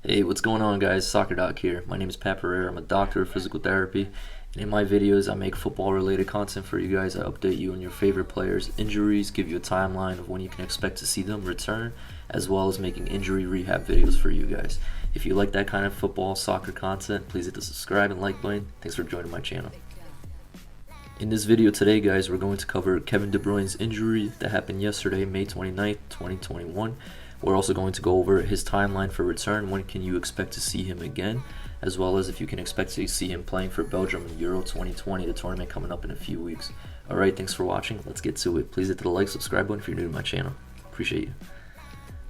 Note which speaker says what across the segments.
Speaker 1: Hey, what's going on, guys? Soccer Doc here. My name is Pereira. I'm a doctor of physical therapy, and in my videos, I make football-related content for you guys. I update you on your favorite players' injuries, give you a timeline of when you can expect to see them return, as well as making injury rehab videos for you guys. If you like that kind of football, soccer content, please hit the subscribe and like button. Thanks for joining my channel. In this video today, guys, we're going to cover Kevin De Bruyne's injury that happened yesterday, May 29th, 2021. We're also going to go over his timeline for return. When can you expect to see him again? As well as if you can expect to see him playing for Belgium in Euro 2020, the tournament coming up in a few weeks. Alright, thanks for watching. Let's get to it. Please hit the like, subscribe button if you're new to my channel. Appreciate you.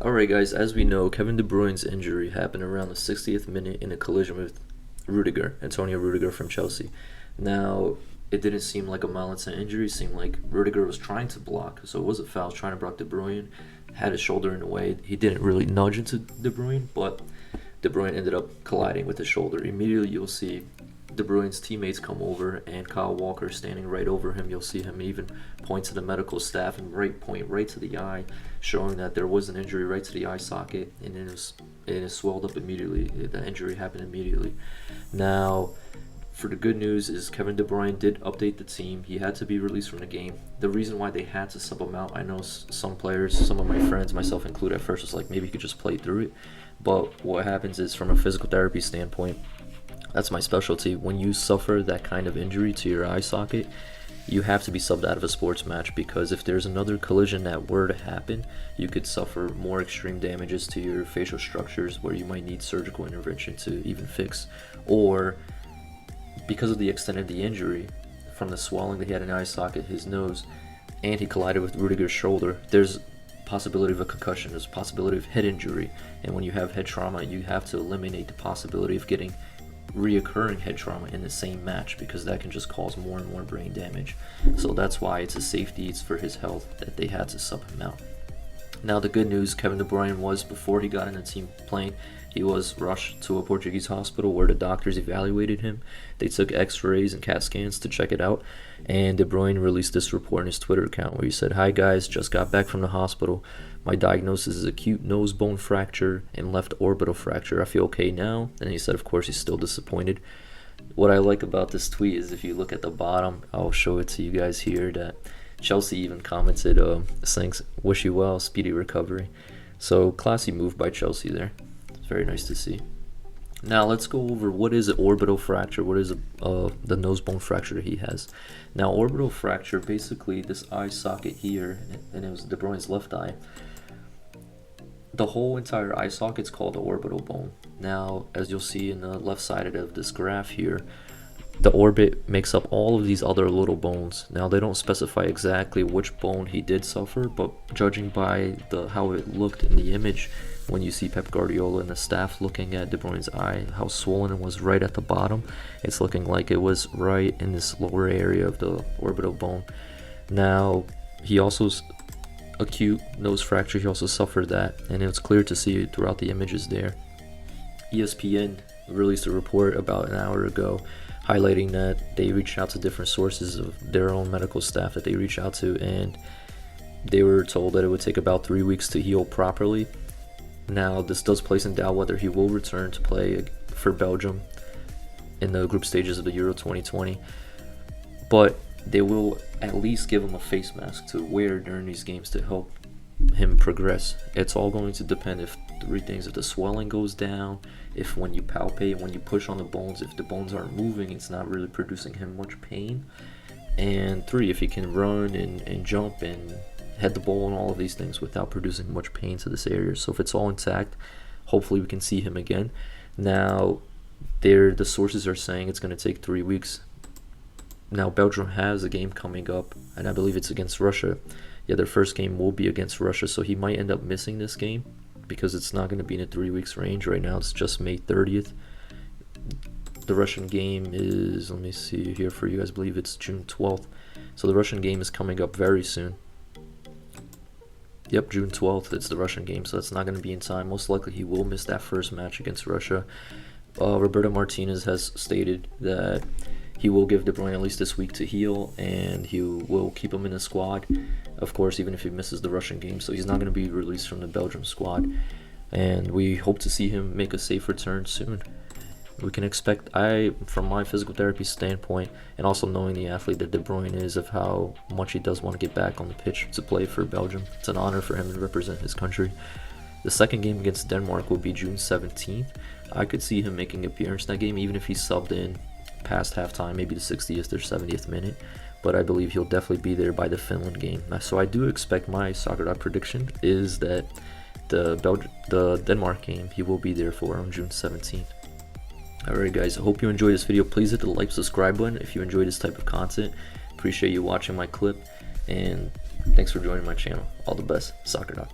Speaker 1: Alright, guys, as we know, Kevin De Bruyne's injury happened around the 60th minute in a collision with Antonio Rudiger from Chelsea. Now, it didn't seem like a violent injury. It seemed like Rudiger was trying to block, so it was a foul, trying to block De Bruyne. Had his shoulder in the way. He didn't really nudge into De Bruyne, but De Bruyne ended up colliding with his shoulder. Immediately, you'll see De Bruyne's teammates come over, and Kyle Walker standing right over him. You'll see him even point to the medical staff and point right to the eye, showing that there was an injury right to the eye socket, and it swelled up immediately. The injury happened immediately. Now, for the good news is Kevin De Bruyne did update the team. He had to be released from the game. The reason why they had to sub him out, I know some players, some of my friends, myself included, at first was like, maybe he could just play through it. But what happens is, from a physical therapy standpoint, that's my specialty. When you suffer that kind of injury to your eye socket, you have to be subbed out of a sports match, because if there's another collision that were to happen, you could suffer more extreme damages to your facial structures where you might need surgical intervention to even fix, or because of the extent of the injury, from the swelling that he had in the eye socket, his nose, and he collided with Rudiger's shoulder, there's possibility of a concussion, there's a possibility of head injury, and when you have head trauma, you have to eliminate the possibility of getting reoccurring head trauma in the same match, because that can just cause more and more brain damage. So that's why it's a safety, it's for his health, that they had to sub him out. Now, the good news, Kevin De Bruyne was, before he got in the team playing, he was rushed to a Portuguese hospital where the doctors evaluated him. They took x-rays and CAT scans to check it out, and De Bruyne released this report on his Twitter account where he said, "Hi guys, just got back from the hospital. My diagnosis is acute nose bone fracture and left orbital fracture. I feel okay now." And he said, of course, he's still disappointed. What I like about this tweet is, if you look at the bottom, I'll show it to you guys here, that Chelsea even commented, saying, "Wish you well, speedy recovery." So, classy move by Chelsea there. It's very nice to see. Now, let's go over what is an orbital fracture, what is the nose bone fracture that he has. Now, orbital fracture, basically this eye socket here, and it was De Bruyne's left eye. The whole entire eye socket's called the orbital bone. Now, as you'll see in the left side of this graph here, the orbit makes up all of these other little bones. Now, they don't specify exactly which bone he did suffer, but judging by how it looked in the image, when you see Pep Guardiola and the staff looking at De Bruyne's eye, how swollen it was right at the bottom, it's looking like it was right in this lower area of the orbital bone. Now, he also acute nose fracture, he also suffered that, and it was clear to see it throughout the images there. ESPN released a report about an hour ago highlighting that they reached out to different sources of their own medical staff that they reached out to, and they were told that it would take about 3 weeks to heal properly. Now, this does place in doubt whether he will return to play for Belgium in the group stages of the Euro 2020, but they will at least give him a face mask to wear during these games to help him progress. It's all going to depend if three things: if the swelling goes down, if when you palpate, when you push on the bones, if the bones aren't moving, it's not really producing him much pain, and 3, if he can run and jump and head the ball and all of these things without producing much pain to this area. So if it's all intact, hopefully we can see him again. Now, the sources are saying it's going to take 3 weeks. Now, Belgium has a game coming up, and I believe it's against Russia. Yeah, their first game will be against Russia, so he might end up missing this game because it's not going to be in a 3 weeks range. Right now, it's just May 30th. The Russian game is, let me see here for you guys, I believe it's June 12th. So the Russian game is coming up very soon. Yep, June 12th, it's the Russian game, so that's not going to be in time. Most likely he will miss that first match against Russia. Roberto Martinez has stated that he will give De Bruyne at least this week to heal, and he will keep him in the squad, of course, even if he misses the Russian game. So he's not going to be released from the Belgium squad. and we hope to see him make a safe return soon. We can expect, from my physical therapy standpoint, and also knowing the athlete that De Bruyne is, of how much he does want to get back on the pitch to play for Belgium. It's an honor for him to represent his country. The second game against Denmark will be June 17th. I could see him making an appearance in that game, even if he's subbed in past halftime, maybe the 60th or 70th minute. But I believe he'll definitely be there by the Finland game. So I do expect, my soccer dog prediction is that the Denmark game, he will be there for on June 17th. Alright guys, I hope you enjoyed this video. Please hit the like, subscribe button if you enjoy this type of content. Appreciate you watching my clip, and thanks for joining my channel. All the best, Soccer Doc.